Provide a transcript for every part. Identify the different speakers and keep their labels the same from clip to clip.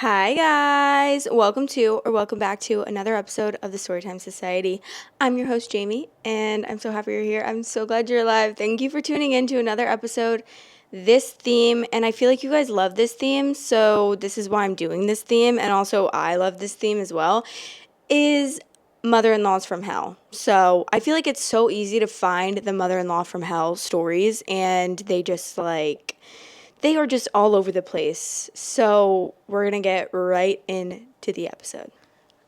Speaker 1: Hi, guys. Welcome back to another episode of the Storytime Society. I'm your host, Jamie, and I'm so happy you're here. I'm so glad you're alive. Thank you for tuning in to another episode. This theme, and I feel like you guys love this theme, so this is why I'm doing this theme, and also I love this theme as well, is mother-in-laws from hell. So I feel like it's so easy to find the mother-in-law from hell stories, and they are just all over the place. So we're going to get right into the episode.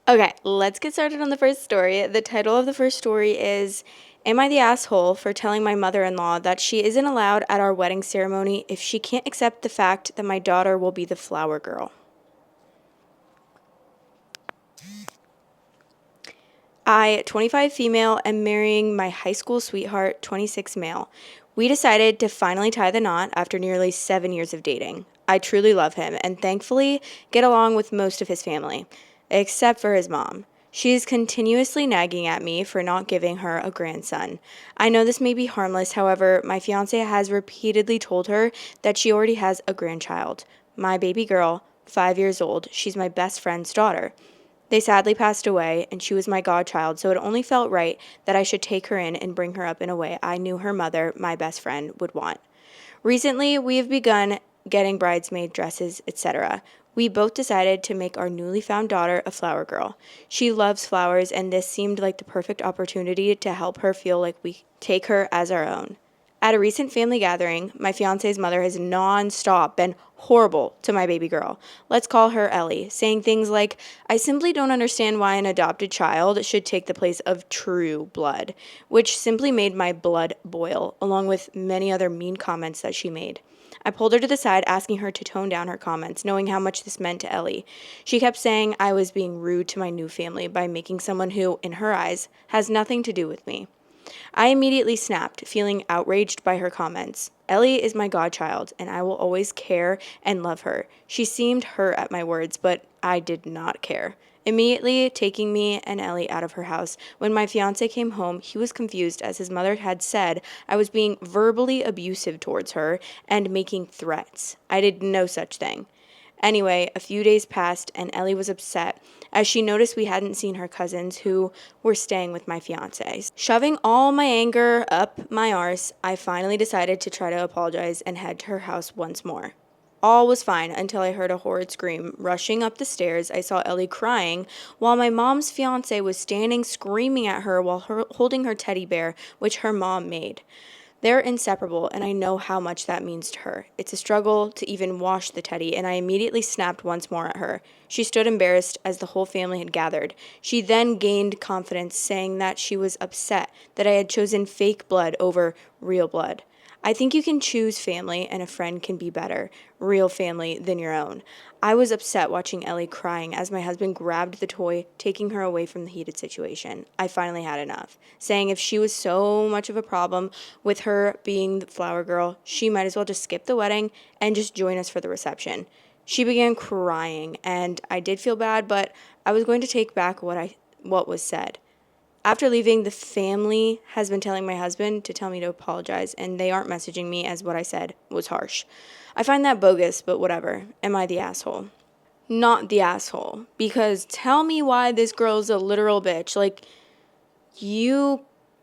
Speaker 1: Okay, let's get started on the first story. The title of the first story is Am I the Asshole for telling my mother in law that she isn't allowed at our wedding ceremony if she can't accept the fact that my daughter will be the flower girl? I, 25 female, am marrying my high school sweetheart, 26 male. We decided to finally tie the knot after nearly 7 years of dating. I truly love him and thankfully get along with most of his family, except for his mom. She is continuously nagging at me for not giving her a grandson. I know this may be harmless, however, my fiance has repeatedly told her that she already has a grandchild. My baby girl, 5 years old, she's my best friend's daughter. They sadly passed away, and she was my godchild, so it only felt right that I should take her in and bring her up in a way I knew her mother, my best friend, would want. Recently, we have begun getting bridesmaid dresses, etc. We both decided to make our newly found daughter a flower girl. She loves flowers, and this seemed like the perfect opportunity to help her feel like we take her as our own. At a recent family gathering, my fiance's mother has nonstop been horrible to my baby girl. Let's call her Ellie, saying things like, I simply don't understand why an adopted child should take the place of true blood, which simply made my blood boil, along with many other mean comments that she made. I pulled her to the side, asking her to tone down her comments, knowing how much this meant to Ellie. She kept saying I was being rude to my new family by making someone who, in her eyes, has nothing to do with me. I immediately snapped, feeling outraged by her comments. Ellie is my godchild, and I will always care and love her. She seemed hurt at my words, but I did not care. Immediately taking me and Ellie out of her house. When my fiance came home, he was confused as his mother had said I was being verbally abusive towards her and making threats. I did no such thing. Anyway, a few days passed and Ellie was upset as she noticed we hadn't seen her cousins who were staying with my fiance. Shoving all my anger up my arse, I finally decided to try to apologize and head to her house once more. All was fine until I heard a horrid scream. Rushing up the stairs, I saw Ellie crying while my mom's fiance was standing screaming at her while holding her teddy bear, which her mom made. They're inseparable, and I know how much that means to her. It's a struggle to even wash the teddy, and I immediately snapped once more at her. She stood embarrassed as the whole family had gathered. She then gained confidence, saying that she was upset that I had chosen fake blood over real blood. I think you can choose family and a friend can be better, real family, than your own. I was upset watching Ellie crying as my husband grabbed the toy, taking her away from the heated situation. I finally had enough, saying if she was so much of a problem with her being the flower girl, she might as well just skip the wedding and just join us for the reception. She began crying, and I did feel bad, but I was going to take back what was said. After leaving, the family has been telling my husband to tell me to apologize, and they aren't messaging me as what I said was harsh. I find that bogus, but whatever. Am I the asshole? Not the asshole. Because tell me why this girl's a literal bitch.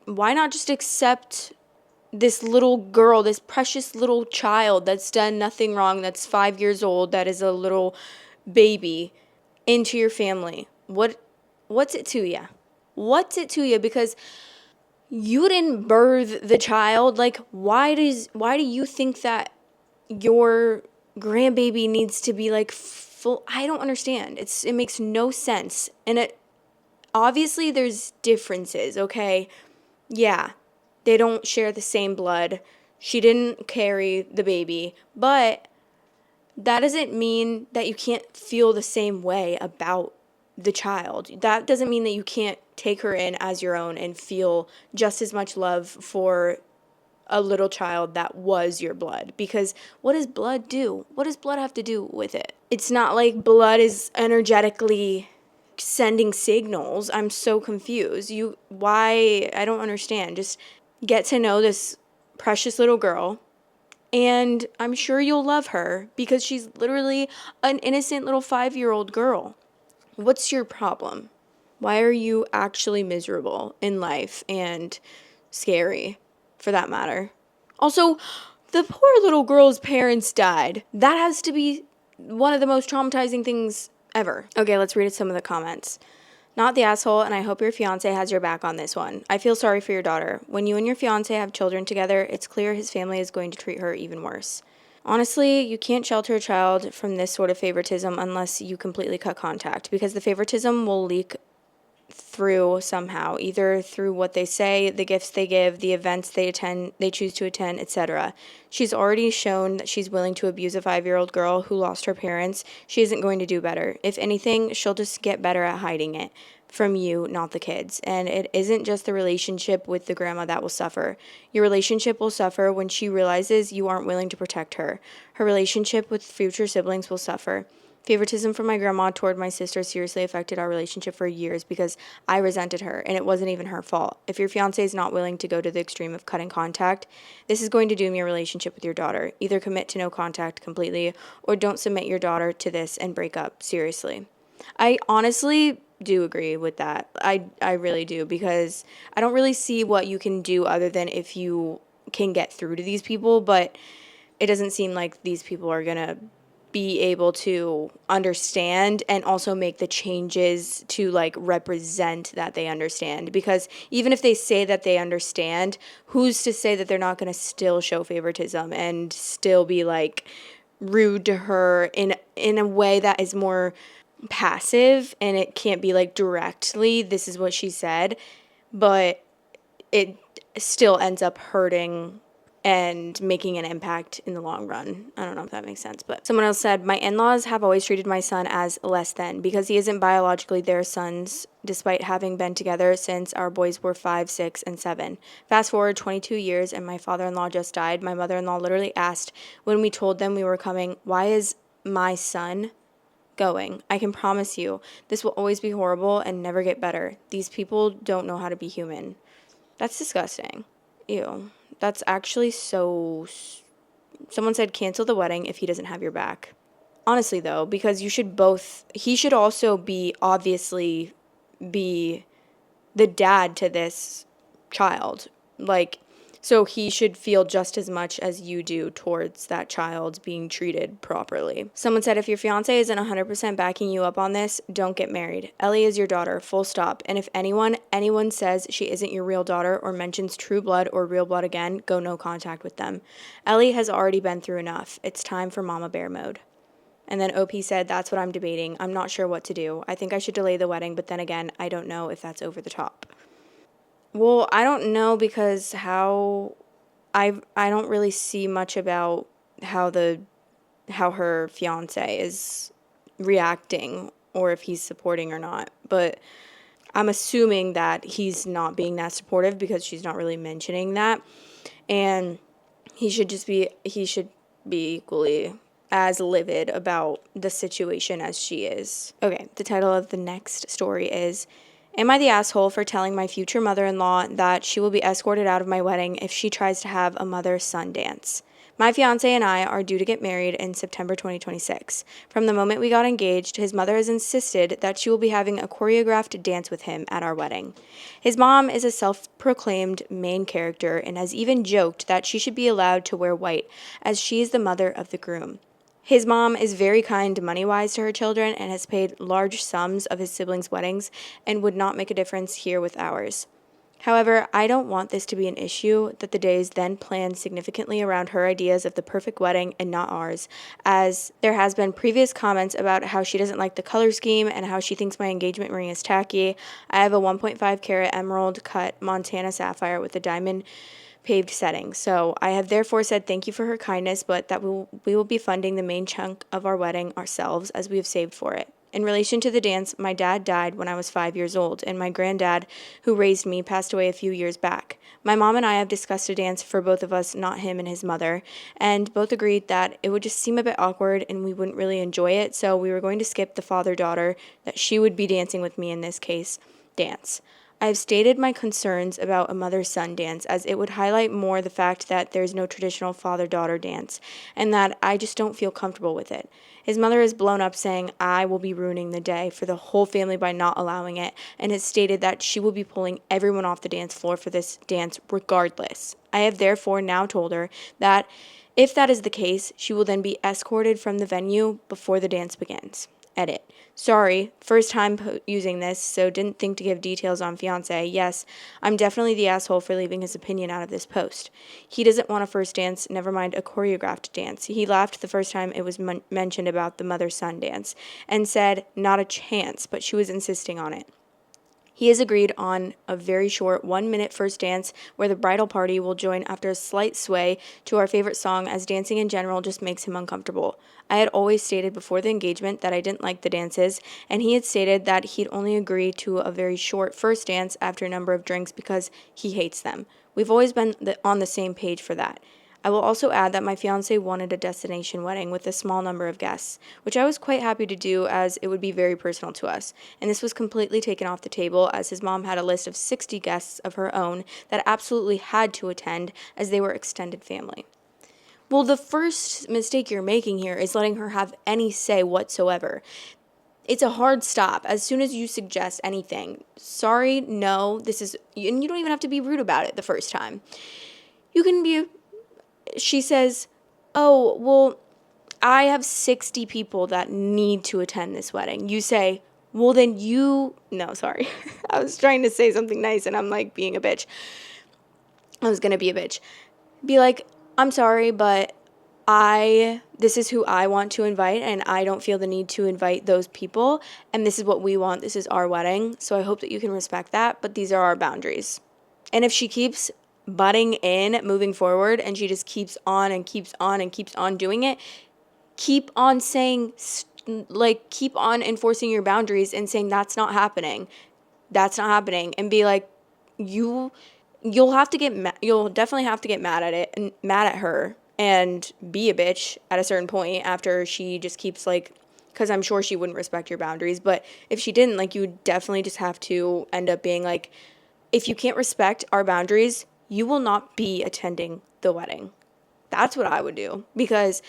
Speaker 1: Why not just accept this little girl, this precious little child that's done nothing wrong, that's 5 years old, that is a little baby, into your family? What's it to you? What's it to you? Because you didn't birth the child. Like, why do you think that your grandbaby needs to be like full? I don't understand. It makes no sense. And it obviously there's differences, okay? Yeah. They don't share the same blood. She didn't carry the baby, but that doesn't mean that you can't feel the same way about the child. That doesn't mean that you can't take her in as your own and feel just as much love for a little child that was your blood. Because what does blood do? What does blood have to do with it? It's not like blood is energetically sending signals. I'm so confused. Why? I don't understand. Just get to know this precious little girl And I'm sure you'll love her because she's literally an innocent little 5-year-old girl. What's your problem? Why are you actually miserable in life and scary, for that matter? Also, the poor little girl's parents died. That has to be one of the most traumatizing things ever. Okay, let's read some of the comments. Not the asshole, and I hope your fiance has your back on this one. I feel sorry for your daughter. When you and your fiance have children together, it's clear his family is going to treat her even worse. Honestly, you can't shelter a child from this sort of favoritism unless you completely cut contact, because the favoritism will leak through somehow, either through what they say, the gifts they give, the events they attend, they choose to attend, etc. She's already shown that she's willing to abuse a 5-year-old girl who lost her parents. She isn't going to do better. If anything, she'll just get better at hiding it from you, not the kids. And it isn't just the relationship with the grandma that will suffer. Your relationship will suffer when she realizes you aren't willing to protect her. Her relationship with future siblings will suffer. Favoritism from my grandma toward my sister seriously affected our relationship for years because I resented her, and it wasn't even her fault. If your fiance is not willing to go to the extreme of cutting contact, this is going to doom your relationship with your daughter. Either commit to no contact completely, or don't submit your daughter to this and break up. Seriously. I honestly do agree with that. I really do, because I don't really see what you can do other than if you can get through to these people, but it doesn't seem like these people are going to be able to understand and also make the changes to like represent that they understand, because even if they say that they understand, who's to say that they're not going to still show favoritism and still be like rude to her in a way that is more passive, and it can't be like directly this is what she said, but it still ends up hurting and making an impact in the long run. I don't know if that makes sense, but someone else said, my in-laws have always treated my son as less than because he isn't biologically their sons, despite having been together since our boys were 5, 6, and 7. Fast forward 22 years and my father-in-law just died. My mother-in-law literally asked when we told them we were coming, why is my son going? I can promise you this will always be horrible and never get better. These people don't know how to be human. That's disgusting. Ew. That's actually so... Someone said cancel the wedding if he doesn't have your back. Honestly, though, because you should both... He should also obviously be the dad to this child. Like, so he should feel just as much as you do towards that child being treated properly. Someone said, if your fiance isn't 100% backing you up on this, don't get married. Ellie is your daughter, full stop. And if anyone says she isn't your real daughter or mentions true blood or real blood again, go no contact with them. Ellie has already been through enough. It's time for Mama Bear mode. And then OP said, that's what I'm debating. I'm not sure what to do. I think I should delay the wedding, but then again, I don't know if that's over the top. Well, I don't know, because I don't really see much about how her fiance is reacting or if he's supporting or not. But I'm assuming that he's not being that supportive because she's not really mentioning that. And he should be equally as livid about the situation as she is. Okay, the title of the next story is, am I the asshole for telling my future mother-in-law that she will be escorted out of my wedding if she tries to have a mother-son dance? My fiance and I are due to get married in September 2026. From the moment we got engaged, his mother has insisted that she will be having a choreographed dance with him at our wedding. His mom is a self-proclaimed main character and has even joked that she should be allowed to wear white, as she is the mother of the groom. His mom is very kind money-wise to her children and has paid large sums of his siblings' weddings and would not make a difference here with ours. However, I don't want this to be an issue that the days then planned significantly around her ideas of the perfect wedding and not ours, as there has been previous comments about how she doesn't like the color scheme and how she thinks my engagement ring is tacky. I have a 1.5 carat emerald cut Montana sapphire with a diamond paved setting. So I have therefore said thank you for her kindness, but that we will be funding the main chunk of our wedding ourselves as we have saved for it. In relation to the dance, my dad died when I was 5 years old, and my granddad, who raised me, passed away a few years back. My mom and I have discussed a dance for both of us, not him and his mother, and both agreed that it would just seem a bit awkward and we wouldn't really enjoy it, so we were going to skip the father-daughter, that she would be dancing with me in this case, dance. I have stated my concerns about a mother-son dance as it would highlight more the fact that there's no traditional father-daughter dance and that I just don't feel comfortable with it. His mother has blown up saying I will be ruining the day for the whole family by not allowing it and has stated that she will be pulling everyone off the dance floor for this dance regardless. I have therefore now told her that if that is the case, she will then be escorted from the venue before the dance begins. Edit. Sorry, first time using this, so didn't think to give details on fiance. Yes, I'm definitely the asshole for leaving his opinion out of this post. He doesn't want a first dance, never mind a choreographed dance. He laughed the first time it was mentioned about the mother-son dance and said not a chance, but she was insisting on it. He has agreed on a very short 1-minute first dance where the bridal party will join after a slight sway to our favorite song, as dancing in general just makes him uncomfortable. I had always stated before the engagement that I didn't like the dances, and he had stated that he'd only agree to a very short first dance after a number of drinks because he hates them. We've always been on the same page for that. I will also add that my fiancé wanted a destination wedding with a small number of guests, which I was quite happy to do as it would be very personal to us, and this was completely taken off the table as his mom had a list of 60 guests of her own that absolutely had to attend as they were extended family. Well, the first mistake you're making here is letting her have any say whatsoever. It's a hard stop as soon as you suggest anything. Sorry, no, this is, and you don't even have to be rude about it the first time. You can be, she says, oh, well, I have 60 people that need to attend this wedding. You say, well, then no, sorry. I was trying to say something nice and I'm like being a bitch. I was going to be a bitch. Be like, I'm sorry, but this is who I want to invite and I don't feel the need to invite those people. And this is what we want. This is our wedding. So I hope that you can respect that, but these are our boundaries. And if she keeps butting in moving forward and she just keeps on and keeps on and keeps on doing it, keep on saying, keep on enforcing your boundaries and saying that's not happening. That's not happening. And be like, you'll definitely have to get mad at it and mad at her and be a bitch at a certain point after she just keeps because I'm sure she wouldn't respect your boundaries. But if she didn't, you would definitely just have to end up being like, if you can't respect our boundaries, you will not be attending the wedding. That's what I would do because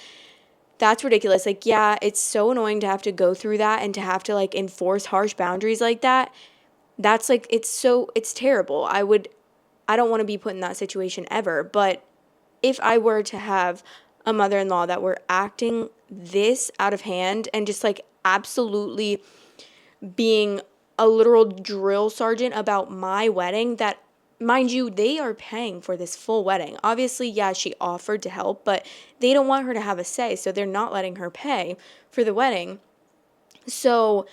Speaker 1: that's ridiculous. Yeah, it's so annoying to have to go through that and to have to enforce harsh boundaries like that. That's it's terrible. I don't want to be put in that situation ever. But if I were to have a mother-in-law that were acting this out of hand and just absolutely being a literal drill sergeant about my wedding, that, mind you, they are paying for this full wedding. Obviously, yeah, she offered to help, but they don't want her to have a say, so they're not letting her pay for the wedding. So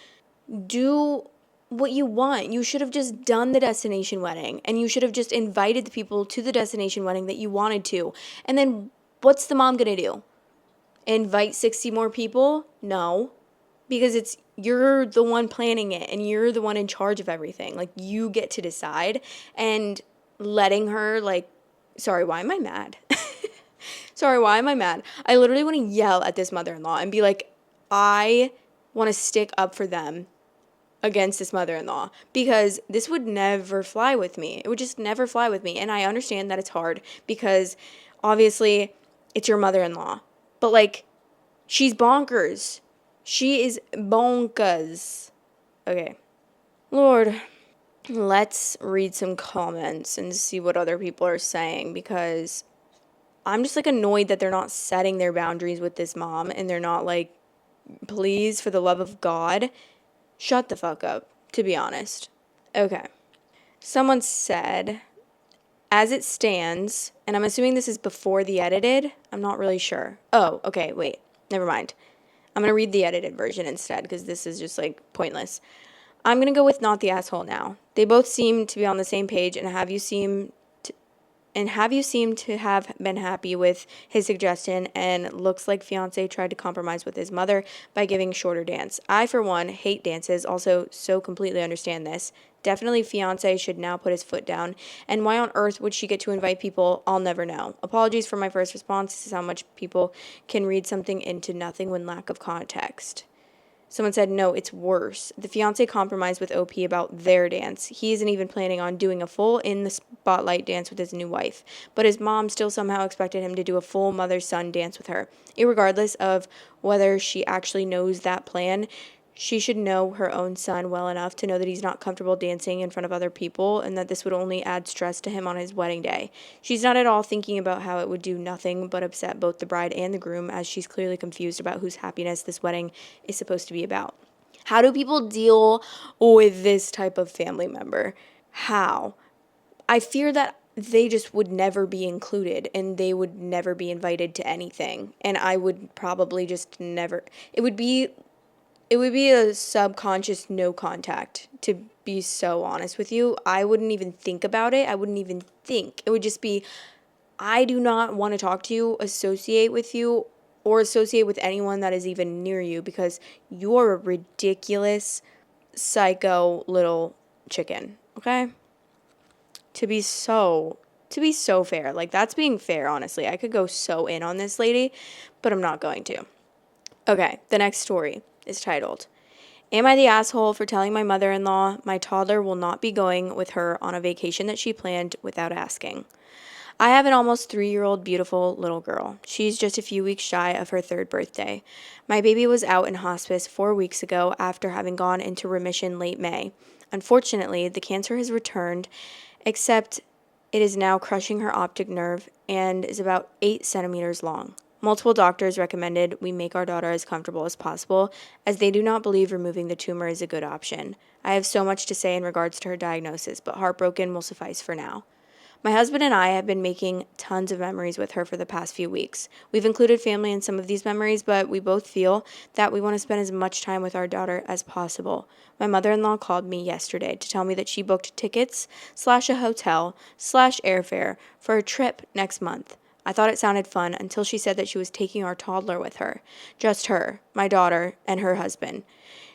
Speaker 1: do what you want. You should have just done the destination wedding, and you should have just invited the people to the destination wedding that you wanted to. And then what's the mom gonna do? Invite 60 more people? No. Because you're the one planning it and you're the one in charge of everything. You get to decide, and letting her sorry, why am I mad? Sorry, why am I mad? I literally want to yell at this mother-in-law and be like, I want to stick up for them against this mother-in-law because this would never fly with me. It would just never fly with me. And I understand that it's hard because obviously it's your mother-in-law. But she's bonkers. She is bonkers. Okay. Lord, let's read some comments and see what other people are saying because I'm just annoyed that they're not setting their boundaries with this mom and they're not please, for the love of God, shut the fuck up, to be honest. Okay. Someone said, as it stands, and I'm assuming this is before the edited. I'm not really sure. Oh, okay, wait. Never mind. I'm going to read the edited version instead because this is just pointless. I'm going to go with not the asshole now. They both seem to be on the same page and have you seem to have been happy with his suggestion, and looks like fiance tried to compromise with his mother by giving shorter dance. I, for one, hate dances, also so completely understand this. Definitely fiance should now put his foot down, and why on earth would she get to invite people? I'll never know. Apologies for my first response. This is how much people can read something into nothing when lack of context. Someone said, no, it's worse. The fiance compromised with OP about their dance. He isn't even planning on doing a full in the spotlight dance with his new wife, but his mom still somehow expected him to do a full mother-son dance with her. Irregardless of whether she actually knows that plan, she should know her own son well enough to know that he's not comfortable dancing in front of other people and that this would only add stress to him on his wedding day. She's not at all thinking about how it would do nothing but upset both the bride and the groom, as she's clearly confused about whose happiness this wedding is supposed to be about. How do people deal with this type of family member? How? I fear that they just would never be included and they would never be invited to anything. And I would probably just never. It would be a subconscious no contact, to be so honest with you. I wouldn't even think about it. I wouldn't even think. It would just be, I do not want to talk to you, associate with you, or associate with anyone that is even near you because you're a ridiculous, psycho little chicken, okay? To be so fair. Like, that's being fair, honestly. I could go so in on this lady, but I'm not going to. Okay, the next story is titled, Am I the asshole for telling my mother-in-law my toddler will not be going with her on a vacation that she planned without asking? I have an almost 3-year-old beautiful little girl. She's just a few weeks shy of her 3rd birthday. My baby was out in hospice 4 weeks ago after having gone into remission late May. Unfortunately, the cancer has returned, except it is now crushing her optic nerve and is about 8 centimeters long. Multiple doctors recommended we make our daughter as comfortable as possible, as they do not believe removing the tumor is a good option. I have so much to say in regards to her diagnosis, but heartbroken will suffice for now. My husband and I have been making tons of memories with her for the past few weeks. We've included family in some of these memories, but we both feel that we want to spend as much time with our daughter as possible. My mother-in-law called me yesterday to tell me that she booked tickets / a hotel / airfare for a trip next month. I thought it sounded fun until she said that she was taking our toddler with her. Just her, my daughter, and her husband.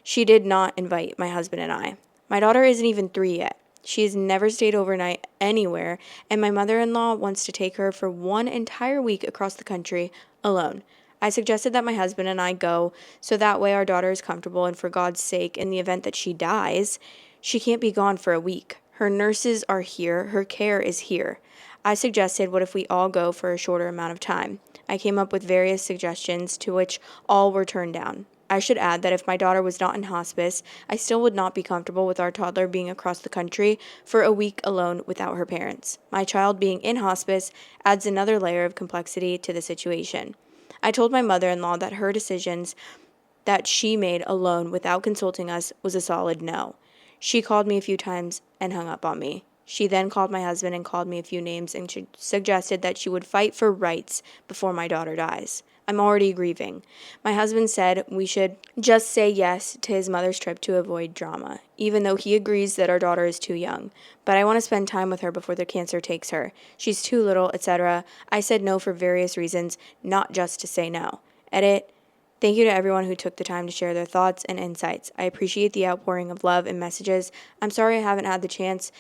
Speaker 1: She did not invite my husband and I. My daughter isn't even 3 yet. She has never stayed overnight anywhere, and my mother-in-law wants to take her for one entire week across the country alone. I suggested that my husband and I go so that way our daughter is comfortable, and for God's sake, in the event that she dies, she can't be gone for a week. Her nurses are here. Her care is here. I suggested, what if we all go for a shorter amount of time? I came up with various suggestions, to which all were turned down. I should add that if my daughter was not in hospice, I still would not be comfortable with our toddler being across the country for a week alone without her parents. My child being in hospice adds another layer of complexity to the situation. I told my mother-in-law that her decisions that she made alone without consulting us was a solid no. She called me a few times and hung up on me. She then called my husband and called me a few names and suggested that she would fight for rights before my daughter dies. I'm already grieving. My husband said we should just say yes to his mother's trip to avoid drama, even though he agrees that our daughter is too young. But I want to spend time with her before the cancer takes her. She's too little, etc. I said no for various reasons, not just to say no. Edit. Thank you to everyone who took the time to share their thoughts and insights. I appreciate the outpouring of love and messages. I'm sorry I haven't had the chance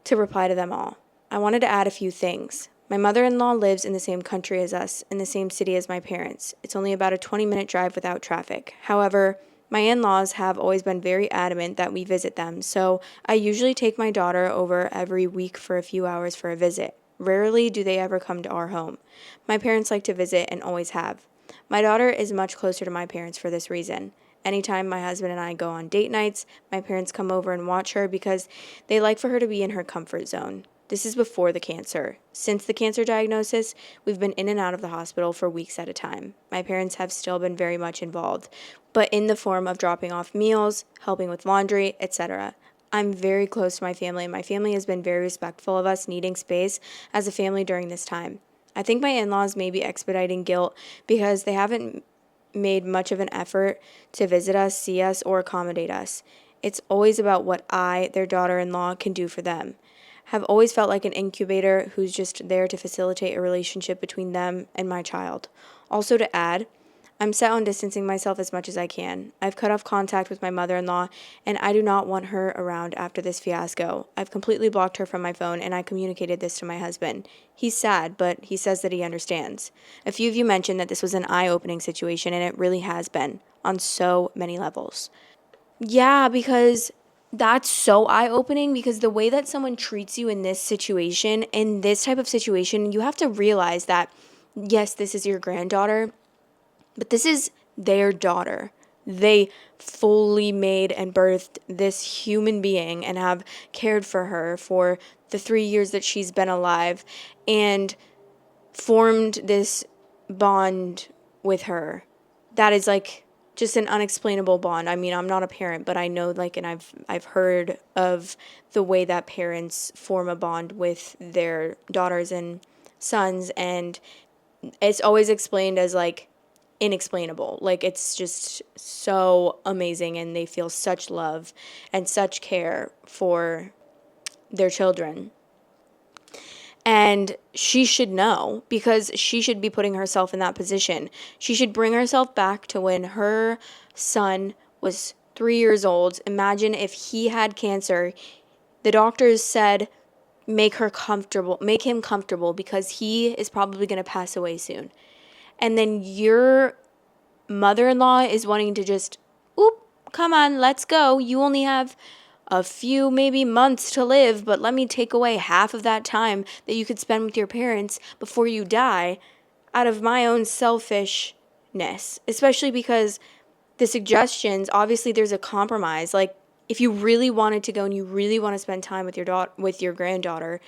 Speaker 1: to reply to them all. I wanted to add a few things. My mother-in-law lives in the same country as us, in the same city as my parents. It's only about a 20-minute drive without traffic. However, my in-laws have always been very adamant that we visit them, so I usually take my daughter over every week for a few hours for a visit. Rarely do they ever come to our home. My parents like to visit and always have. My daughter is much closer to my parents for this reason. Anytime my husband and I go on date nights, my parents come over and watch her because they like for her to be in her comfort zone. This is before the cancer. Since the cancer diagnosis, we've been in and out of the hospital for weeks at a time. My parents have still been very much involved, but in the form of dropping off meals, helping with laundry, etc. I'm very close to my family, and my family has been very respectful of us needing space as a family during this time. I think my in-laws may be expediting guilt because they haven't made much of an effort to visit us, see us, or accommodate us. It's always about what I, their daughter-in-law, can do for them. Have always felt like an incubator who's just there to facilitate a relationship between them and my child. Also to add, I'm set on distancing myself as much as I can. I've cut off contact with my mother-in-law, and I do not want her around after this fiasco. I've completely blocked her from my phone, and I communicated this to my husband. He's sad, but he says that he understands. A few of you mentioned that this was an eye-opening situation, and it really has been, on so many levels. Yeah, because that's so eye-opening, because the way that someone treats you in this type of situation, you have to realize that, yes, this is your granddaughter, but this is their daughter. They fully made and birthed this human being and have cared for her for the 3 years that she's been alive and formed this bond with her. That is like just an unexplainable bond. I mean, I'm not a parent, but I know and I've heard of the way that parents form a bond with their daughters and sons, and it's always explained as inexplainable. It's just so amazing, and they feel such love and such care for their children. And she should know, because she should be putting herself in that position. She should bring herself back to when her son was 3 years old. Imagine if he had cancer. The doctors said, make him comfortable because he is probably going to pass away soon. And then your mother-in-law is wanting to just, oop, come on, let's go. You only have a few maybe months to live, but let me take away half of that time that you could spend with your parents before you die out of my own selfishness. Especially because the suggestions, obviously there's a compromise. If you really wanted to go and you really want to spend time with your granddaughter,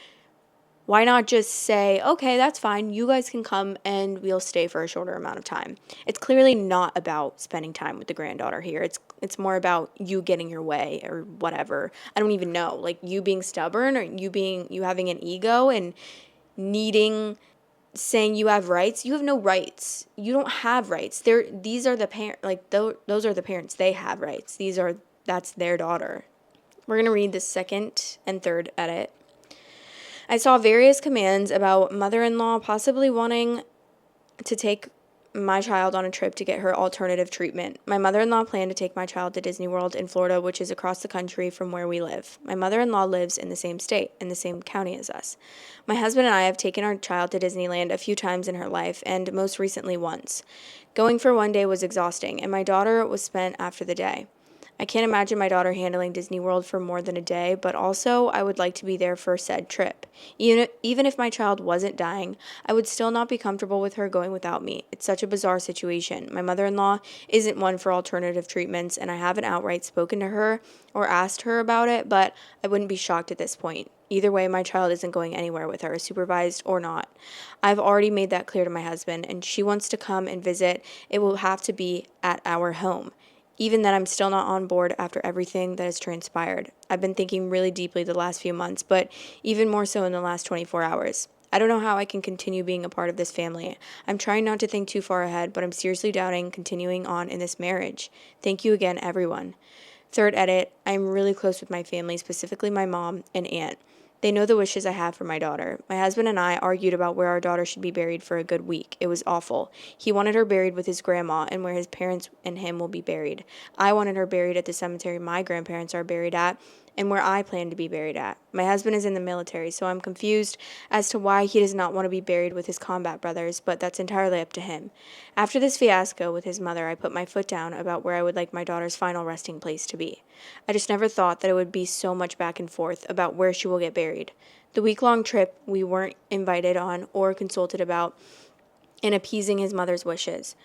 Speaker 1: why not just say, okay, that's fine. You guys can come and we'll stay for a shorter amount of time. It's clearly not about spending time with the granddaughter here. It's more about you getting your way or whatever. I don't even know. You being stubborn, or you having an ego and saying you have rights. You have no rights. You don't have rights. These are the those are the parents. They have rights. That's their daughter. We're going to read the second and third edit. I saw various commands about mother-in-law possibly wanting to take my child on a trip to get her alternative treatment. My mother-in-law planned to take my child to Disney World in Florida, which is across the country from where we live. My mother-in-law lives in the same state, in the same county as us. My husband and I have taken our child to Disneyland a few times in her life, and most recently once. Going for one day was exhausting, and my daughter was spent after the day. I can't imagine my daughter handling Disney World for more than a day, but also I would like to be there for said trip. Even if my child wasn't dying, I would still not be comfortable with her going without me. It's such a bizarre situation. My mother-in-law isn't one for alternative treatments, and I haven't outright spoken to her or asked her about it, but I wouldn't be shocked at this point. Either way, my child isn't going anywhere with her, supervised or not. I've already made that clear to my husband, and she wants to come and visit. It will have to be at our home. Even then, I'm still not on board after everything that has transpired. I've been thinking really deeply the last few months, but even more so in the last 24 hours. I don't know how I can continue being a part of this family. I'm trying not to think too far ahead, but I'm seriously doubting continuing on in this marriage. Thank you again, everyone. Third edit, I'm really close with my family, specifically my mom and aunt. They know the wishes I have for my daughter. My husband and I argued about where our daughter should be buried for a good week. It was awful. He wanted her buried with his grandma and where his parents and him will be buried. I wanted her buried at the cemetery my grandparents are buried at and where I plan to be buried at. My husband is in the military, so I'm confused as to why he does not want to be buried with his combat brothers, but that's entirely up to him. After this fiasco with his mother, I put my foot down about where I would like my daughter's final resting place to be. I just never thought that it would be so much back and forth about where she will get buried. The week-long trip we weren't invited on or consulted about in appeasing his mother's wishes.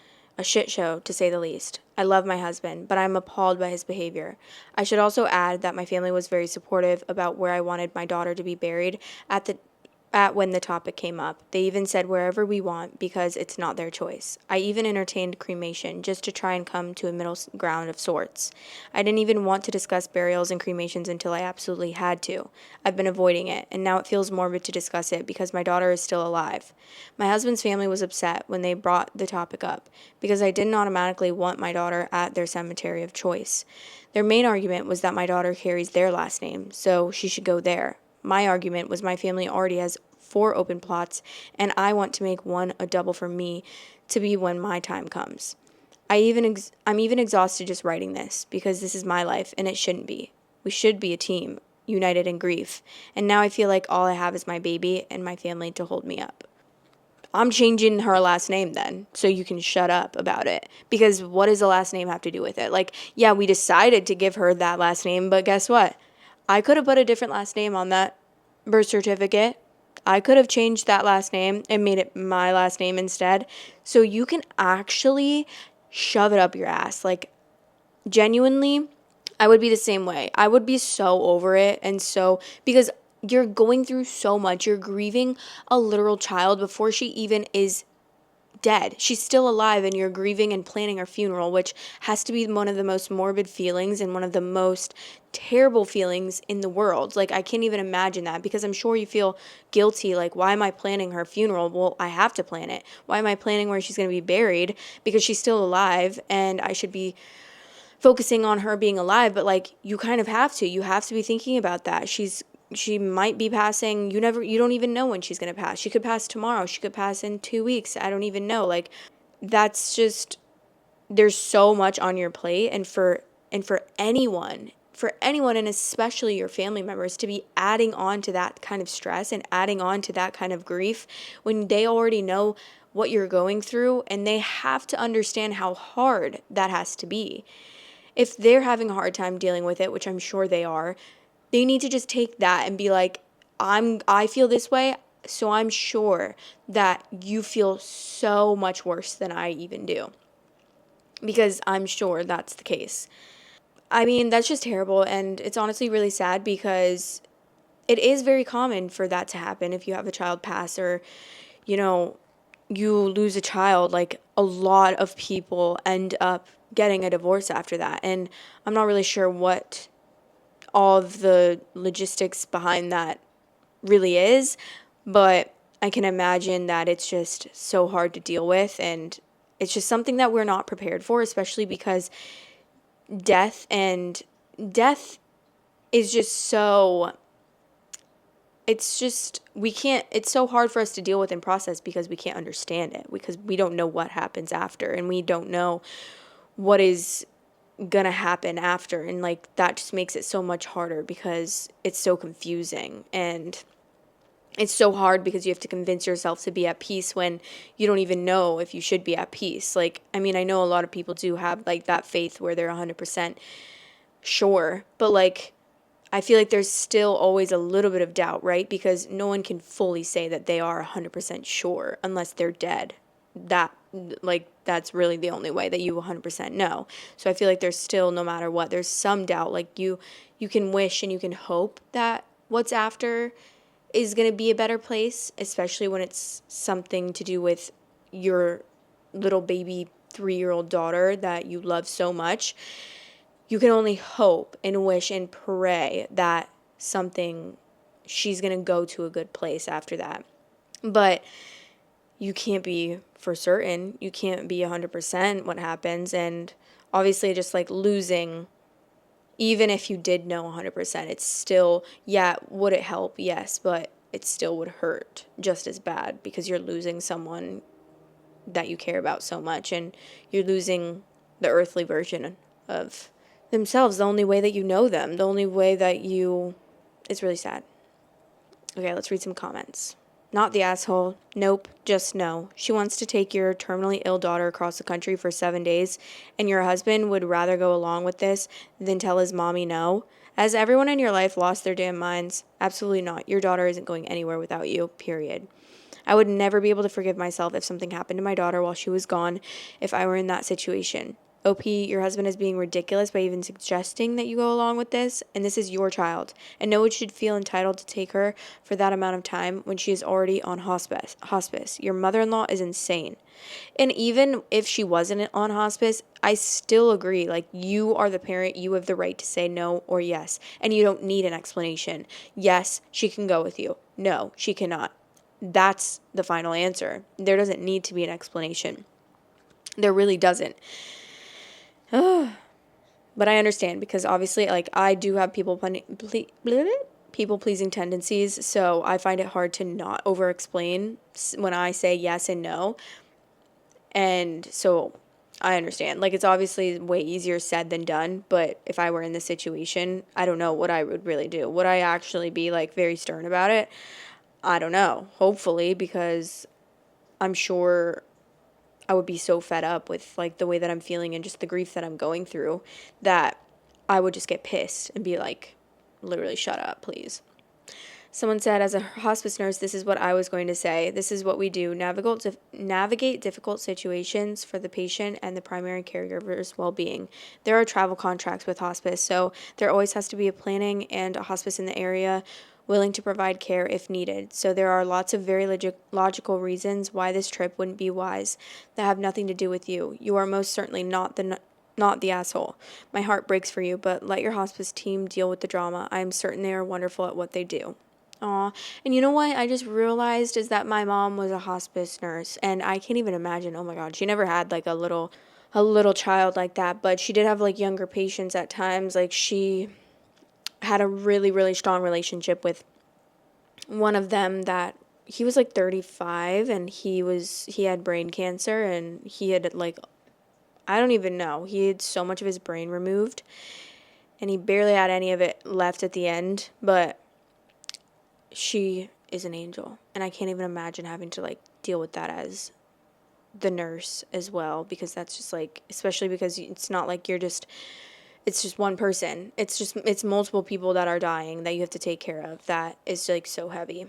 Speaker 1: A shit show, to say the least. I love my husband, but I'm appalled by his behavior. I should also add that my family was very supportive about where I wanted my daughter to be buried at when the topic came up. They even said wherever we want because it's not their choice. I even entertained cremation just to try and come to a middle ground of sorts. I didn't even want to discuss burials and cremations until I absolutely had to. I've been avoiding it, and now it feels morbid to discuss it because my daughter is still alive. My husband's family was upset when they brought the topic up because I didn't automatically want my daughter at their cemetery of choice. Their main argument was that my daughter carries their last name, so she should go there. My argument was my family already has 4 open plots, and I want to make one a double for me to be when my time comes. I'm even exhausted just writing this because this is my life and it shouldn't be. We should be a team, united in grief. And now I feel like all I have is my baby and my family to hold me up. I'm changing her last name then, so you can shut up about it. Because what does the last name have to do with it? Like, yeah, we decided to give her that last name, but guess what? I could have put a different last name on that birth certificate. I could have changed that last name and made it my last name instead. So you can actually shove it up your ass. Like, genuinely, I would be the same way. I would be so over it. And so, because you're going through so much, you're grieving a literal child before she even is dead. She's still alive, and you're grieving and planning her funeral, which has to be one of the most morbid feelings and one of the most terrible feelings in the world. Like, I can't even imagine that, because I'm sure you feel guilty. Like, why am I planning her funeral? Well, I have to plan it. Why am I planning where she's going to be buried? Because she's still alive, and I should be focusing on her being alive. But like, you kind of have to. You have to be thinking about that. She might be passing. You don't even know when she's going to pass. She could pass tomorrow. She could pass in 2 weeks. I don't even know. Like, that's just, there's so much on your plate. And for anyone, and especially your family members, to be adding on to that kind of stress and adding on to that kind of grief when they already know what you're going through, and they have to understand how hard that has to be. If they're having a hard time dealing with it, which I'm sure they are, they need to just take that and be like, I feel this way, so I'm sure that you feel so much worse than I even do. Because I'm sure that's the case. I mean, that's just terrible, and it's honestly really sad, because it is very common for that to happen if you have a child pass, or, you know, you lose a child. Like, a lot of people end up getting a divorce after that. And I'm not really sure what all of the logistics behind that really is, but I can imagine that it's just so hard to deal with, and it's just something that we're not prepared for, especially because death and death is just so, it's just, we can't, it's so hard for us to deal with and process, because we can't understand it, because we don't know what happens after, and we don't know what is gonna happen after. And like, that just makes it so much harder, because it's so confusing, and it's so hard because you have to convince yourself to be at peace when you don't even know if you should be at peace. Like, I mean, I know a lot of people do have like that faith where they're 100% sure, but like, I feel like there's still always a little bit of doubt, right? Because no one can fully say that they are 100% sure unless they're dead. That, like, that's really the only way that you 100% know. So I feel like there's still, no matter what, there's some doubt. Like, you can wish and you can hope that what's after is going to be a better place, especially when it's something to do with your little baby 3-year-old daughter that you love so much. You can only hope and wish and pray that she's going to go to a good place after that. But you can't be for certain. You can't be 100% what happens. And obviously, just like losing, even if you did know 100%, it's still, yeah, would it help? Yes, but it still would hurt just as bad, because you're losing someone that you care about so much, and you're losing the earthly version of themselves, the only way that you know them, the only way that you, it's really sad. Okay, let's read some comments. Not the asshole. Nope, just no. She wants to take your terminally ill daughter across the country for 7 days, and your husband would rather go along with this than tell his mommy no. Has everyone in your life lost their damn minds? Absolutely not. Your daughter isn't going anywhere without you, period. I would never be able to forgive myself if something happened to my daughter while she was gone, if I were in that situation. OP, your husband is being ridiculous by even suggesting that you go along with this, and this is your child, and no one should feel entitled to take her for that amount of time when she is already on hospice. Your mother-in-law is insane. And even if she wasn't on hospice, I still agree. Like, you are the parent. You have the right to say no or yes, and you don't need an explanation. Yes, she can go with you. No, she cannot. That's the final answer. There doesn't need to be an explanation. There really doesn't. But I understand, because obviously, like, I do have people-pleasing tendencies, so I find it hard to not over-explain when I say yes and no. And so I understand. Like, it's obviously way easier said than done, but if I were in this situation, I don't know what I would really do. Would I actually be, like, very stern about it? I don't know. Hopefully, because I'm sure I would be so fed up with, like, the way that I'm feeling and just the grief that I'm going through that I would just get pissed and be like, literally, shut up, please. Someone said, as a hospice nurse, this is what I was going to say. This is what we do: navigate difficult situations for the patient and the primary caregiver's well being. There are travel contracts with hospice, so there always has to be a planning and a hospice in the area willing to provide care if needed. So there are lots of very logical reasons why this trip wouldn't be wise that have nothing to do with you. You are most certainly not the asshole. My heart breaks for you, but let your hospice team deal with the drama. I am certain they are wonderful at what they do. Aw. And you know what I just realized is that my mom was a hospice nurse, and I can't even imagine. Oh my God, she never had like a little child like that, but she did have like younger patients at times. Like, she had a really, really strong relationship with one of them that he was like 35, and he had brain cancer, and he had like, I don't even know. He had so much of his brain removed, and he barely had any of it left at the end, but she is an angel, and I can't even imagine having to like deal with that as the nurse as well, because that's just like, especially because it's not like it's just one person. It's multiple people that are dying that you have to take care of. That is like so heavy.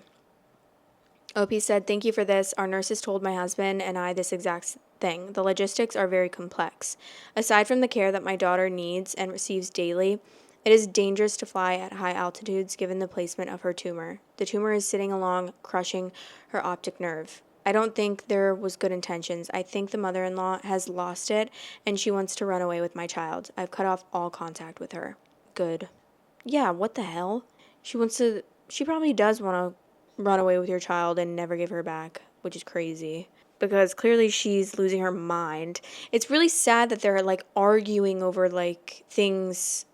Speaker 1: OP said, thank you for this. Our nurses told my husband and I this exact thing. The logistics are very complex. Aside from the care that my daughter needs and receives daily, it is dangerous to fly at high altitudes given the placement of her tumor. The tumor is sitting along, crushing her optic nerve. I don't think there was good intentions. I think the mother-in-law has lost it, and she wants to run away with my child. I've cut off all contact with her. Good. Yeah, what the hell? She probably does want to run away with your child and never give her back, which is crazy. Because clearly she's losing her mind. It's really sad that they're like arguing over like things,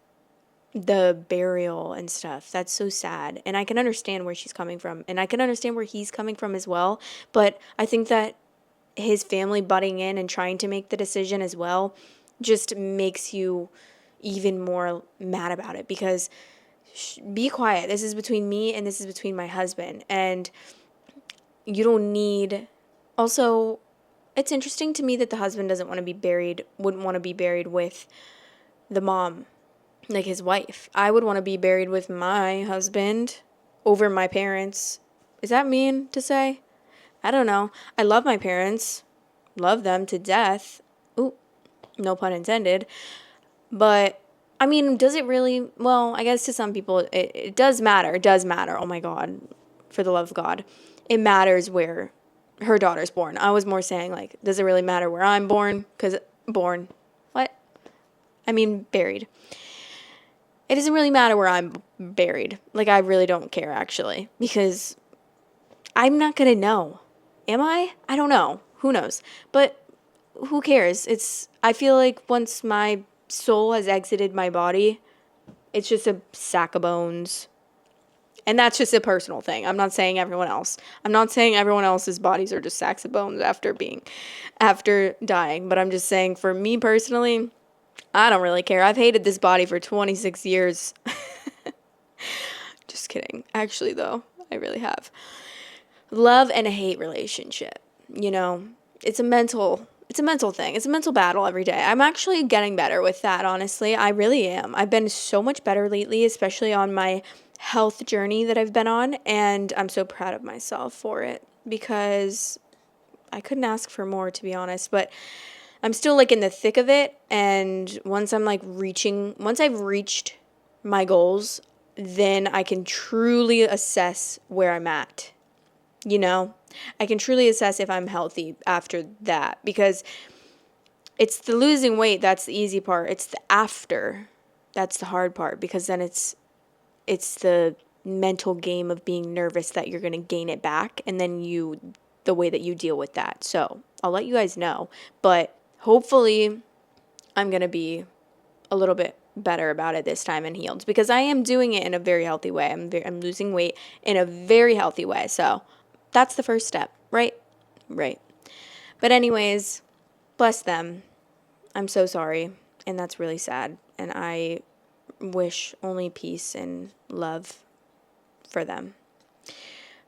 Speaker 1: the burial and stuff. That's so sad. And I can understand where she's coming from. And I can understand where he's coming from as well. But I think that his family butting in and trying to make the decision as well just makes you even more mad about it. Because be quiet. This is between me and this is between my husband. And you don't need. Also, it's interesting to me that the husband wouldn't want to be buried with the mom, like his wife. I would want to be buried with my husband over my parents. Is that mean to say? I don't know. I love my parents. Love them to death. Ooh, no pun intended. But, I mean, does it really? Well, I guess to some people it does matter. It does matter. Oh my God. For the love of God. It matters where her daughter's born. I was more saying, like, does it really matter where I'm born? Because born. What? I mean, buried. It doesn't really matter where I'm buried. Like, I really don't care, actually. Because I'm not going to know. Am I? I don't know. Who knows? But who cares? I feel like once my soul has exited my body, it's just a sack of bones. And that's just a personal thing. I'm not saying everyone else. I'm not saying everyone else's bodies are just sacks of bones after dying. But I'm just saying, for me personally, I don't really care. I've hated this body for 26 years. Just kidding. Actually, though, I really have. Love and a hate relationship. You know, it's a mental thing. It's a mental battle every day. I'm actually getting better with that, honestly. I really am. I've been so much better lately, especially on my health journey that I've been on, and I'm so proud of myself for it because I couldn't ask for more, to be honest, but I'm still like in the thick of it, and once I've reached my goals, then I can truly assess where I'm at. You know, I can truly assess if I'm healthy after that, because it's the losing weight that's the easy part. It's the after that's the hard part, because then it's the mental game of being nervous that you're going to gain it back, and then the way that you deal with that. So I'll let you guys know, but hopefully I'm going to be a little bit better about it this time and healed, because I am doing it in a very healthy way. I'm losing weight in a very healthy way. So that's the first step, right? Right. But anyways, bless them. I'm so sorry, and that's really sad, and I wish only peace and love for them.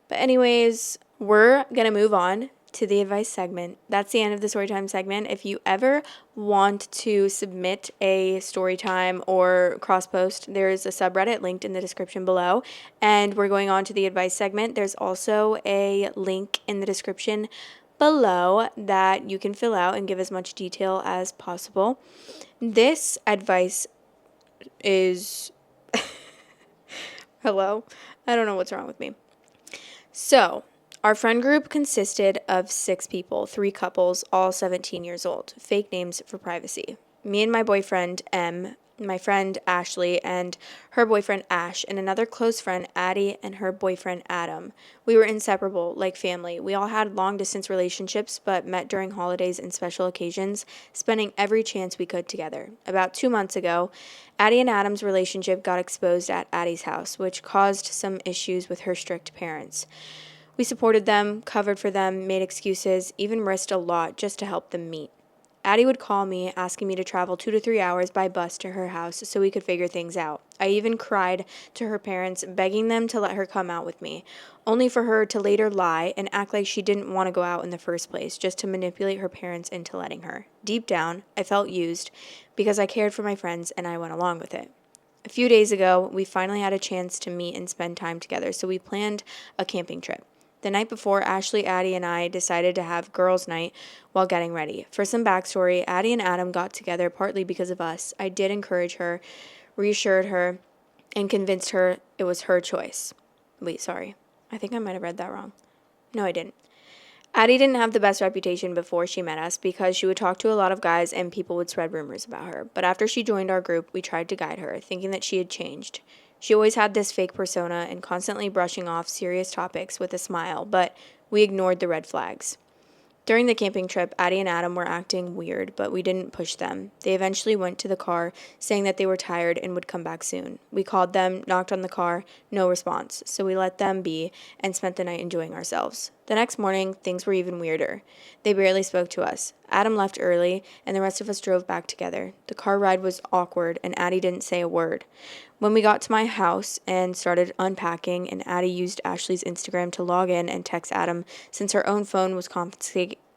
Speaker 1: But anyways, we're going to move on to the advice segment. That's the end of the storytime segment. If you ever want to submit a storytime or cross post, there's a subreddit linked in the description below. And we're going on to the advice segment. There's also a link in the description below that you can fill out and give as much detail as possible. This advice is hello. I don't know what's wrong with me. So, our friend group consisted of 6 people, 3 couples, all 17 years old. Fake names for privacy. Me and my boyfriend, M, my friend Ashley, and her boyfriend Ash, and another close friend, Addie, and her boyfriend Adam. We were inseparable, like family. We all had long-distance relationships, but met during holidays and special occasions, spending every chance we could together. About 2 months ago, Addie and Adam's relationship got exposed at Addie's house, which caused some issues with her strict parents. We supported them, covered for them, made excuses, even risked a lot just to help them meet. Addie would call me, asking me to travel 2 to 3 hours by bus to her house so we could figure things out. I even cried to her parents, begging them to let her come out with me, only for her to later lie and act like she didn't want to go out in the first place, just to manipulate her parents into letting her. Deep down, I felt used because I cared for my friends and I went along with it. A few days ago, we finally had a chance to meet and spend time together, so we planned a camping trip. The night before, Ashley, Addie, and I decided to have girls' night while getting ready. For some backstory, Addie and Adam got together partly because of us. I did encourage her, reassured her, and convinced her it was her choice. Wait, sorry. I think I might have read that wrong. No, I didn't. Addie didn't have the best reputation before she met us because she would talk to a lot of guys and people would spread rumors about her. But after she joined our group, we tried to guide her, thinking that she had changed. She always had this fake persona and constantly brushing off serious topics with a smile, but we ignored the red flags. During the camping trip, Addie and Adam were acting weird, but we didn't push them. They eventually went to the car, saying that they were tired and would come back soon. We called them, knocked on the car, no response, so we let them be and spent the night enjoying ourselves. The next morning, things were even weirder. They barely spoke to us. Adam left early, and the rest of us drove back together. The car ride was awkward, and Addie didn't say a word. When we got to my house and started unpacking, and Addie used Ashley's Instagram to log in and text Adam since her own phone was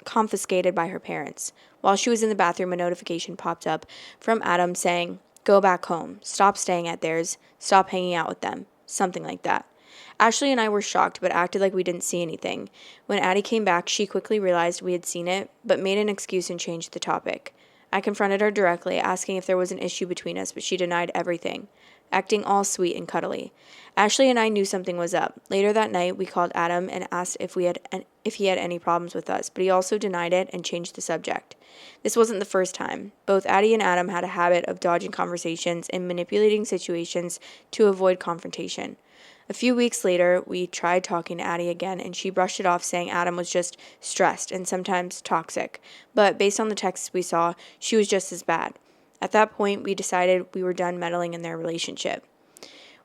Speaker 1: confiscated by her parents. While she was in the bathroom, a notification popped up from Adam saying, "Go back home. Stop staying at theirs. Stop hanging out with them." Something like that. Ashley and I were shocked but acted like we didn't see anything. When Addie came back, she quickly realized we had seen it, but made an excuse and changed the topic. I confronted her directly, asking if there was an issue between us, but she denied everything, acting all sweet and cuddly. Ashley and I knew something was up. Later that night, we called Adam and asked if he had any problems with us, but he also denied it and changed the subject. This wasn't the first time. Both Addie and Adam had a habit of dodging conversations and manipulating situations to avoid confrontation. A few weeks later, we tried talking to Addie again, and she brushed it off, saying Adam was just stressed and sometimes toxic. But based on the texts we saw, she was just as bad. At that point, we decided we were done meddling in their relationship.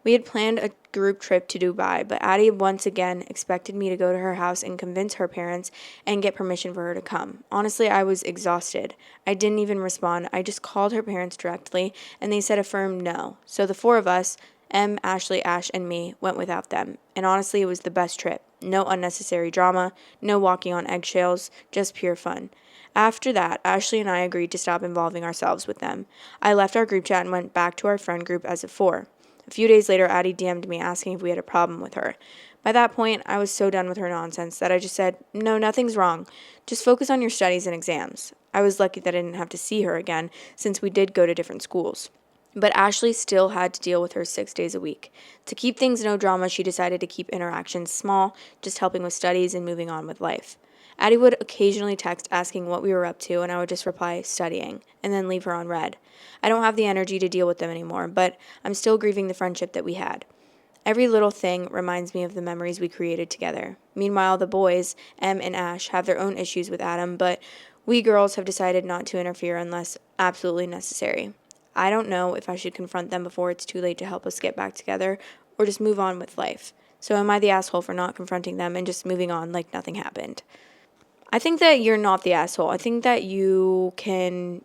Speaker 1: We had planned a group trip to Dubai, but Addie once again expected me to go to her house and convince her parents and get permission for her to come. Honestly, I was exhausted. I didn't even respond. I just called her parents directly, and they said a firm no. So the 4 of us, Em, Ashley, Ash, and me, went without them. And honestly, it was the best trip. No unnecessary drama, no walking on eggshells, just pure fun. After that, Ashley and I agreed to stop involving ourselves with them. I left our group chat and went back to our friend group as of 4. A few days later, Addie DM'd me asking if we had a problem with her. By that point, I was so done with her nonsense that I just said, "No, nothing's wrong. Just focus on your studies and exams." I was lucky that I didn't have to see her again, since we did go to different schools. But Ashley still had to deal with her 6 days a week. To keep things no drama, she decided to keep interactions small, just helping with studies and moving on with life. Addie would occasionally text asking what we were up to, and I would just reply, "Studying," and then leave her on read. I don't have the energy to deal with them anymore, but I'm still grieving the friendship that we had. Every little thing reminds me of the memories we created together. Meanwhile, the boys, Em and Ash, have their own issues with Adam, but we girls have decided not to interfere unless absolutely necessary. I don't know if I should confront them before it's too late to help us get back together, or just move on with life. So am I the asshole for not confronting them and just moving on like nothing happened? I think that you're not the asshole. I think that you can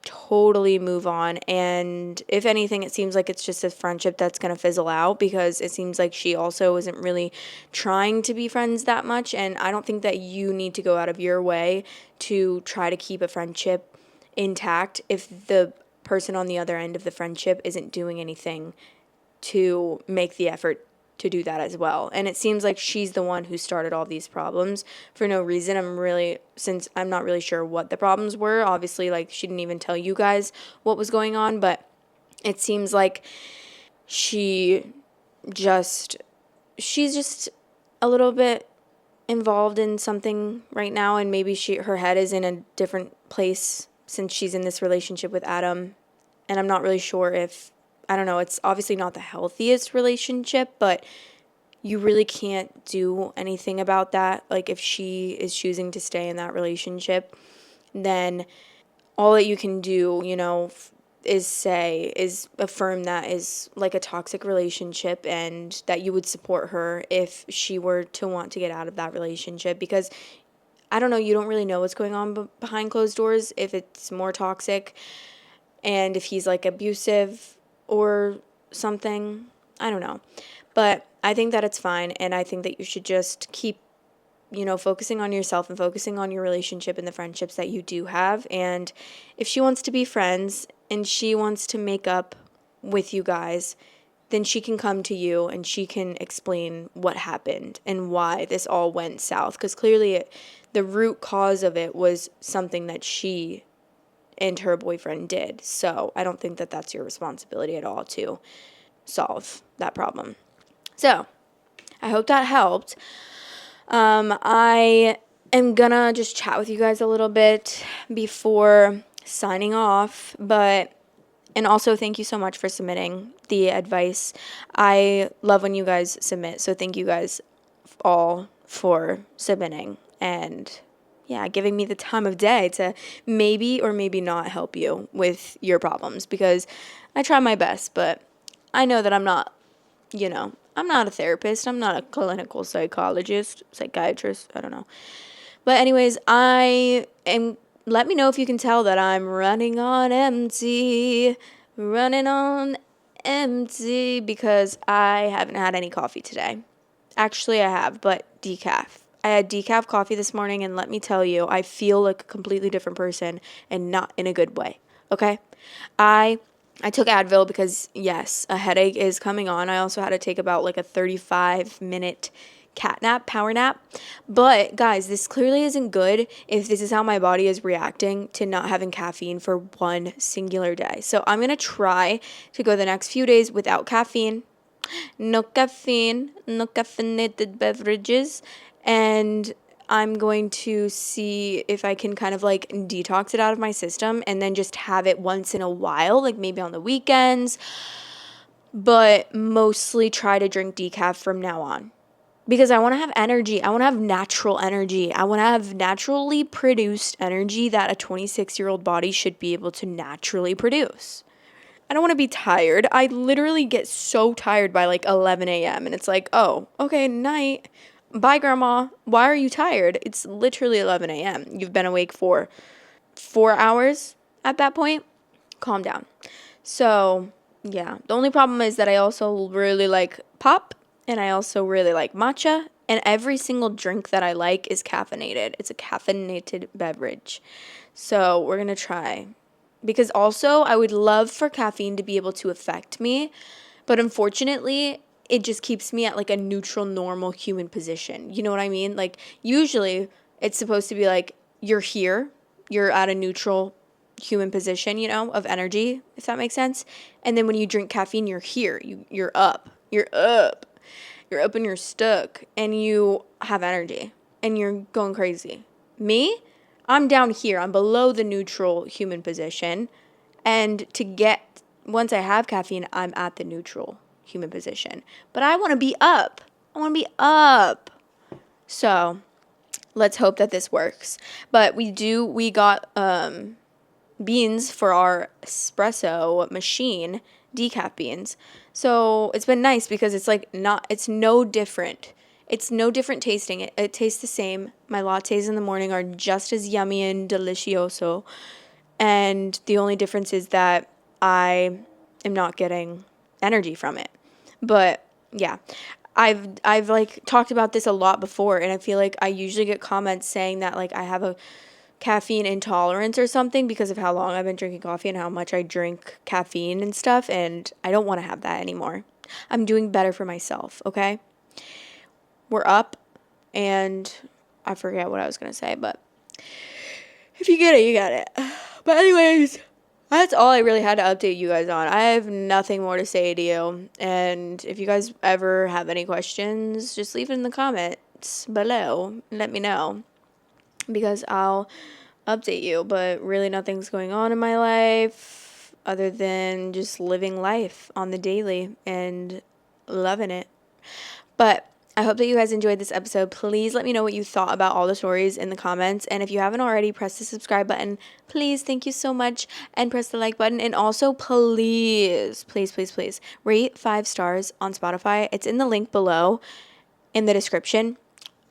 Speaker 1: totally move on. And if anything, it seems like it's just a friendship that's going to fizzle out, because it seems like she also isn't really trying to be friends that much. And I don't think that you need to go out of your way to try to keep a friendship intact if the person on the other end of the friendship isn't doing anything to make the effort to do that as well. And it seems like she's the one who started all these problems for no reason. Since I'm not really sure what the problems were, obviously, like, she didn't even tell you guys what was going on, but it seems like she's just a little bit involved in something right now, and maybe her head is in a different place since she's in this relationship with Adam. And I'm not really sure if, I don't know, it's obviously not the healthiest relationship, but you really can't do anything about that. Like, if she is choosing to stay in that relationship, then all that you can do, is affirm that is like a toxic relationship, and that you would support her if she were to want to get out of that relationship. Because I don't know, you don't really know what's going on behind closed doors, if it's more toxic and if he's like abusive or something. I don't know. But I think that it's fine, and I think that you should just keep, focusing on yourself and focusing on your relationship and the friendships that you do have. And if she wants to be friends and she wants to make up with you guys, then she can come to you and she can explain what happened and why this all went south. Because clearly the root cause of it was something that she and her boyfriend did. So I don't think that that's your responsibility at all to solve that problem. So I hope that helped. I am gonna just chat with you guys a little bit before signing off, and also thank you so much for submitting the advice. I love when you guys submit, so thank you guys all for submitting and giving me the time of day to maybe or maybe not help you with your problems, because I try my best, but I know that I'm not a therapist. I'm not a clinical psychiatrist. I don't know. But anyways, let me know if you can tell that I'm running on empty, because I haven't had any coffee today. Actually, I have, but decaf. I had decaf coffee this morning, and let me tell you, I feel like a completely different person, and not in a good way. Okay? I took Advil because, yes, a headache is coming on. I also had to take about like a 35-minute power nap. But guys, this clearly isn't good if this is how my body is reacting to not having caffeine for one singular day. So I'm going to try to go the next few days without caffeine. No caffeine, no caffeinated beverages, and I'm going to see if I can kind of like detox it out of my system and then just have it once in a while, like maybe on the weekends, but mostly try to drink decaf from now on. Because I want to have energy. I want to have natural energy. I want to have naturally produced energy that a 26-year-old body should be able to naturally produce. I don't want to be tired. I literally get so tired by like 11 a.m. and it's like, oh, okay, night. Bye, Grandma. Why are you tired? It's literally 11 a.m. You've been awake for 4 hours at that point. Calm down. So, yeah. The only problem is that I also really like pop, and I also really like matcha, and every single drink that I like is caffeinated. It's a caffeinated beverage. So, we're going to try. Because also, I would love for caffeine to be able to affect me, but unfortunately, it just keeps me at like a neutral, normal human position. You know what I mean? Like, usually, it's supposed to be like, you're here, you're at a neutral human position, of energy, if that makes sense. And then when you drink caffeine, you're here, you're up, and you're stuck, and you have energy, and you're going crazy. Me? I'm down here. I'm below the neutral human position. And once I have caffeine, I'm at the neutral human position. But I want to be up. So let's hope that this works. But we got beans for our espresso machine, decaf beans. So it's been nice because it's no different. It's no different tasting. It tastes the same. My lattes in the morning are just as yummy and delicioso. And the only difference is that I am not getting energy from it. But yeah, I've like talked about this a lot before, and I feel like I usually get comments saying that like I have a caffeine intolerance or something because of how long I've been drinking coffee and how much I drink caffeine and stuff, and I don't want to have that anymore. I'm doing better for myself, okay? We're up, and I forget what I was going to say, but if you get it, you got it. But anyways, that's all I really had to update you guys on. I have nothing more to say to you. And if you guys ever have any questions, just leave it in the comments below. Let me know, because I'll update you. But really, nothing's going on in my life other than just living life on the daily and loving it. But I hope that you guys enjoyed this episode. Please let me know what you thought about all the stories in the comments. And if you haven't already, press the subscribe button. Please, thank you so much. And press the like button. And also, please rate 5 stars on Spotify. It's in the link below in the description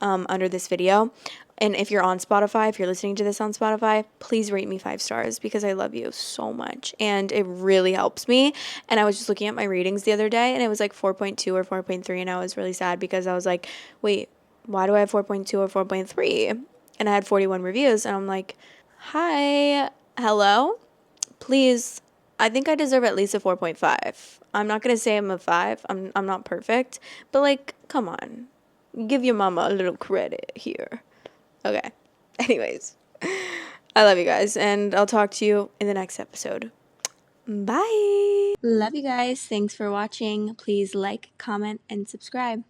Speaker 1: under this video. And if you're on Spotify, if you're listening to this on Spotify, please rate me 5 stars because I love you so much. And it really helps me. And I was just looking at my ratings the other day and it was like 4.2 or 4.3. And I was really sad because I was like, wait, why do I have 4.2 or 4.3? And I had 41 reviews. And I'm like, hi, hello, please. I think I deserve at least a 4.5. I'm not going to say I'm a 5. I'm not perfect. But like, come on. Give your mama a little credit here. Okay. Anyways, I love you guys, and I'll talk to you in the next episode. Bye. Love you guys. Thanks for watching. Please like, comment, and subscribe.